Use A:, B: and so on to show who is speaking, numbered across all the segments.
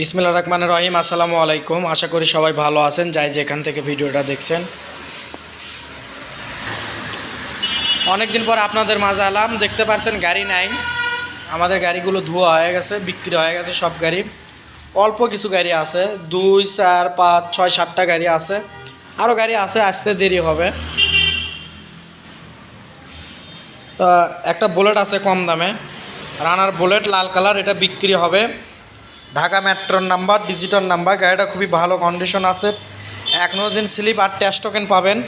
A: বিসমিল্লাহির রহমানির রহিম। আসসালামু আলাইকুম। আশা করি সবাই ভালো আছেন, যাই যেখান থেকে ভিডিওটা দেখছেন। অনেকদিন পর আপনাদের মাঝে এলাম। দেখতে পাচ্ছেন গাড়ি নাই, আমাদের গাড়িগুলো ধোয়া হয়ে গেছে, বিক্রি হয়ে গেছে সব গাড়ি। অল্প কিছু গাড়ি আছে, 2, 4, 5, 6, 7টা গাড়ি আছে। আরও গাড়ি আছে, আসতে দেরি হবে। তো একটা বুলেট আছে কম দামে, রানার বুলেট, লাল কালার, এটা বিক্রি হবে। ঢাকা মেট্রোর নাম্বার, ডিজিটাল নাম্বার। গাড়িটা খুবই ভালো কন্ডিশন আছে। 1 দিন স্লিপ আর টেস্ট টোকেন পাবেন।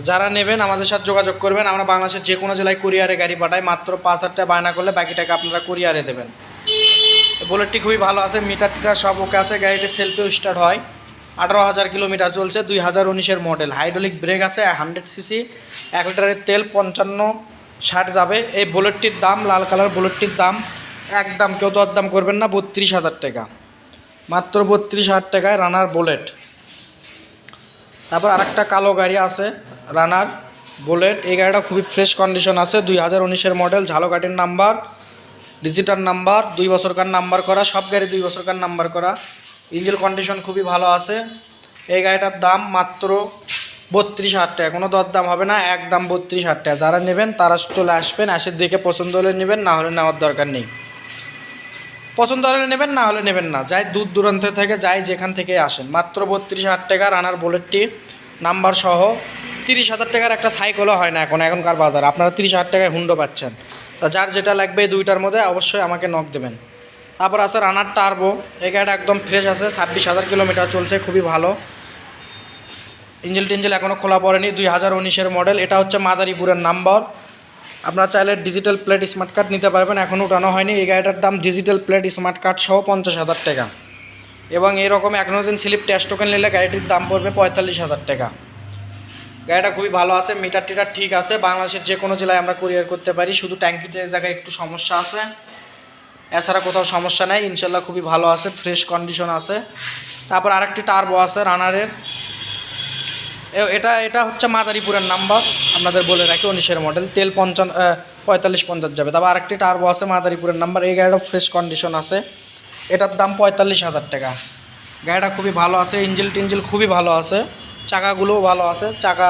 A: যারা নেবেন আমাদের সাথে যোগাযোগ করবেন। আমরা বাংলাদেশের যে কোনো জেলায় কুরিয়ারে গাড়ি পাঠাই। মাত্র 5,000 টাকা বায়না করলে বাকি টাকা আপনারা কুরিয়ারে দেবেন। বুলেটটি খুবই ভালো আছে, মিটার টিটার সব ওকে আছে। গাড়িটি সেলফেও স্টার্ট হয়। 18,000 কিলোমিটার চলছে। 2019-এর মডেল। হাইড্রোলিক ব্রেক আছে, 100 সিসি, 1 লিটারের তেল, 55-60 যাবে। এই বুলেটটির দাম, লাল কালার বুলেটটির দাম একদম, কেউ তো দাম করবেন না, 32,000 টাকা। মাত্র 32,000 টাকায় রানার বুলেট। তারপর আরেকটা কালো গাড়ি আছে, রানার বুলেট। এই গাড়িটা খুবই ফ্রেশ কন্ডিশন আছে। 2019-এর মডেল, ঝালকাঠির নাম্বার, ডিজিটাল নাম্বার, 2 বছরকার নাম্বার করা। সব গাড়ি 2 বছরকার নাম্বার করা। ইঞ্জিন কন্ডিশন খুবই ভালো আছে। এই গাড়িটার দাম মাত্র 32,000 টাকা। কোনো দরদাম হবে না, একদম 32,000 টাকা। যারা নেবেন তারা চলে আসবেন, এসে দেখে পছন্দ হলে নেবেন, না হলে নেওয়ার দরকার নেই। পছন্দ হলে নেবেন, না হলে নেবেন না। যাই দূর দূরান্ত থেকে, যাই যেখান থেকে আসেন। মাত্র 32,000 টাকা রানার বুলেটটি নাম্বার সহ। 30,000 টাকার একটা সাইকেলও হয় না এখনকার বাজার। আপনারা 30,000 টাকায় হুন্ডো পাচ্ছেন। তা যার যেটা লাগবে এই দুইটার মধ্যে অবশ্যই আমাকে নক দেবেন। তারপর আছে রানার টার্বো। এই গাড়িটা একদম ফ্রেশ আছে, 26,000 কিলোমিটার চলছে, খুবই ভালো। ইঞ্জিল টিঞ্জিল এখনও খোলা পড়েনি। 2019-এর মডেল। এটা হচ্ছে মাদারীপুরের নাম্বার। আপনারা চাইলে ডিজিটাল প্লেট স্মার্ট কার্ড নিতে পারবেন, এখনও উঠানো হয়নি। এই গাড়িটার দাম ডিজিটাল প্লেট স্মার্ট কার্ড সহ 50,000 টাকা। এবং এরকম 1 দিন স্লিপ টেস্ট টোকেন নিলে গাড়িটির দাম পড়বে 45,000 টাকা। গাড়িটা খুবই ভালো আছে, মিটার টিটার ঠিক আছে। বাংলাদেশের যে কোনো জেলায় আমরা কুরিয়ার করতে পারি। শুধু ট্যাঙ্কিতে জায়গায় একটু সমস্যা আছে, এছাড়া কোথাও সমস্যা নেই। ইনশাল্লাহ খুবই ভালো আছে, ফ্রেশ কন্ডিশন আছে। তারপর আরেকটি টার্বো আছে রানারের। এটা হচ্ছে মাদারীপুরের নাম্বার, আপনাদের বলে রাখি। 19-এর মডেল, তেল 45-50 যাবে। তারপর আরেকটি টার্বো আছে মাদারীপুরের নাম্বার। এই গাড়িটা ফ্রেশ কন্ডিশন আছে, এটার দাম 45,000 টাকা। গাড়িটা খুবই ভালো আছে, ইঞ্জিল টিঞ্জিল খুবই ভালো আছে, চাকাগুলোও ভালো আছে। চাকা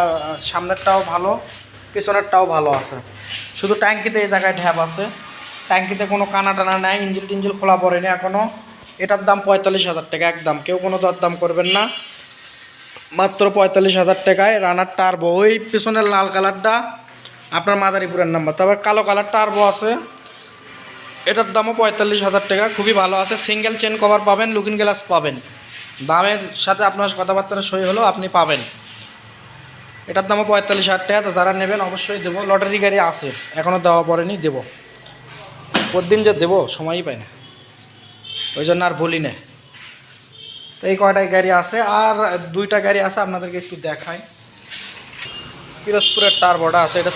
A: সামনেরটাও ভালো, পেছনেরটাও ভালো আছে। শুধু ট্যাঙ্কিতে এই জায়গায় ঢ্যাপ আছে, ট্যাঙ্কিতে কোনো কানা টানা নেয়, ইঞ্জিল টিঞ্জিল খোলা পড়েনি এখনও। এটার দাম 45,000 টাকা একদম, কেউ কোনো দরদাম করবেন না। মাত্র 45,000 টাকায় রানার টার্বো। ওই পিছনের লাল কালারটা আপনার মাদারীপুরের নাম্বার। তারপর কালো কালার টার্বো আছে, এটার দামও 45,000 টাকা, খুবই ভালো আছে। সিঙ্গেল চেন কভার পাবেন, লুকিং গ্লাস পাবেন। দামের সাথে আপনার কথাবার্তা সই হলেও আপনি পাবেন। এটার দামও 45,000 টাকা। তো যারা নেবেন অবশ্যই দেবো। লটারি গাড়ি আছে, এখনও দেওয়া পড়েনি, দেবো। প্রতিদিন যে দেবো সময়ই পাই না, ওই জন্য আর বলি না। তো এই কয়টাই গাড়ি আছে, আর 2টা গাড়ি আছে, আপনাদেরকে একটু দেখাই। পিরোজপুরের টার্বোটা আছে, এটা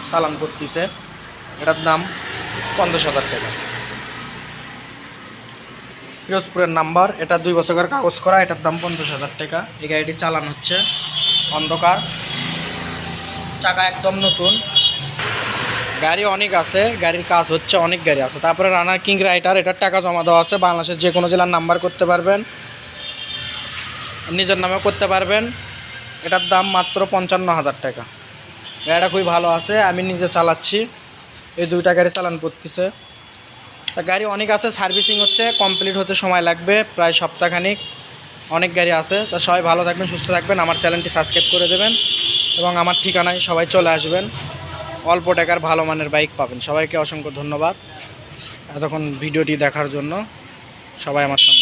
A: চালান করতেছে। এটার দাম 50,000 টাকা। পিরোজপুরের নাম্বার, এটা 2 বছরের কাগজ করা, এটার দাম 50,000 টাকা। এই গাড়িটি চালান হচ্ছে, অন্ধকার, চাকা একদম নতুন। গাড়ি অনেক আছে, গাড়ির কাজ হচ্ছে, অনেক গাড়ি আছে। তারপরে রানার কিং রাইটার, এটার টাকা জমা দেওয়া আছে। বাংলাদেশের যে কোনো জেলার নাম্বার করতে পারবেন, নিজের নামেও করতে পারবেন। এটার দাম মাত্র 55,000 টাকা। গাড়িটা খুবই ভালো আছে, আমি নিজে চালাচ্ছি। এই 2টা গাড়ি চালান করতেছে। তা গাড়ি অনেক আছে, সার্ভিসিং হচ্ছে, কমপ্লিট হতে সময় লাগবে প্রায় সপ্তাহখানিক। অনেক গাড়ি আছে। তা সবাই ভালো থাকবেন, সুস্থ থাকবেন। আমার চ্যানেলটি সাবস্ক্রাইব করে দেবেন এবং আমার ঠিকানায় সবাই চলে আসবেন। অল্প টাকার ভালো মানের বাইক পাবেন। সবাইকে অসংখ্য ধন্যবাদ এতক্ষণ ভিডিওটি দেখার জন্য। সবাই আমার সঙ্গে